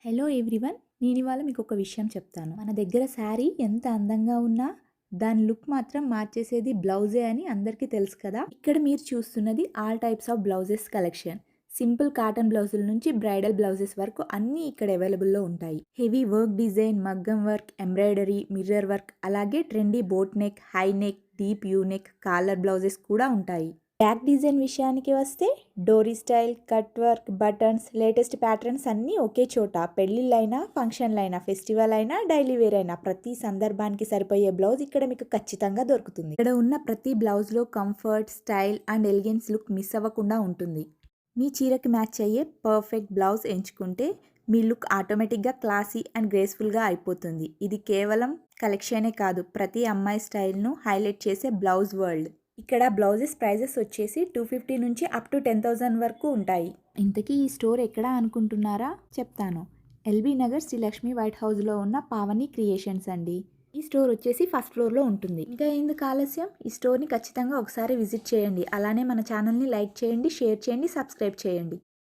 Hello everyone, నేను ఇవాళ మీకు ఒక విషయం చెప్తాను. మన దగ్గర శారీ ఎంత అందంగా ఉన్నా దాని లుక్ మాత్రం మార్చేసేది బ్లౌజే అని అందరికీ తెలుసు కదా. ఇక్కడ మీరు చూస్తున్నది all types of blouses collection. Simple cotton బ్లౌజుల నుంచి బ్రైడల్ బ్లౌజెస్ వరకు అన్నీ ఇక్కడ అవైలబుల్లో ఉంటాయి. హెవీ వర్క్ డిజైన్, మగ్గం వర్క్, ఎంబ్రాయిడరీ, మిర్రర్ వర్క్, అలాగే trendy boat neck, high neck, deep U neck, collar blouses కూడా ఉంటాయి. బ్యాక్ డిజైన్ విషయానికి వస్తే డోరీ style, cut work, buttons, latest patterns అన్నీ ఒకే చోట. పెళ్ళిళ్ళైనా, ఫంక్షన్లైనా, ఫెస్టివల్ అయినా, డైలీ వేర్ అయినా ప్రతి సందర్భానికి సరిపోయే బ్లౌజ్ ఇక్కడ మీకు ఖచ్చితంగా దొరుకుతుంది. ఇక్కడ ఉన్న ప్రతి బ్లౌజ్లో comfort, style and elegance look miss అవ్వకుండా ఉంటుంది. మీ చీరకి మ్యాచ్ అయ్యే పర్ఫెక్ట్ బ్లౌజ్ ఎంచుకుంటే మీ లుక్ ఆటోమేటిక్గా క్లాసీ అండ్ గ్రేస్ఫుల్గా అయిపోతుంది. ఇది కేవలం కలెక్షనే కాదు, ప్రతి అమ్మాయి స్టైల్ను హైలైట్ చేసే బ్లౌజ్ వరల్డ్. ఇక్కడ బ్లౌజెస్ ప్రైజెస్ వచ్చేసి 250 నుంచి అప్ టు 10,000 వరకు ఉంటాయి. ఇంతకీ ఈ స్టోర్ ఎక్కడ అనుకుంటున్నారా? చెప్తాను. ఎల్బీ నగర్ శ్రీలక్ష్మి వైట్ హౌస్లో ఉన్న పావని క్రియేషన్స్ అండి. ఈ స్టోర్ వచ్చేసి ఫస్ట్ ఫ్లోర్లో ఉంటుంది. ఇంకా ఎందుకు ఆలస్యం, ఈ స్టోర్ని ఖచ్చితంగా ఒకసారి విజిట్ చేయండి. అలానే మన ఛానల్ని లైక్ చేయండి, షేర్ చేయండి, సబ్స్క్రైబ్ చేయండి.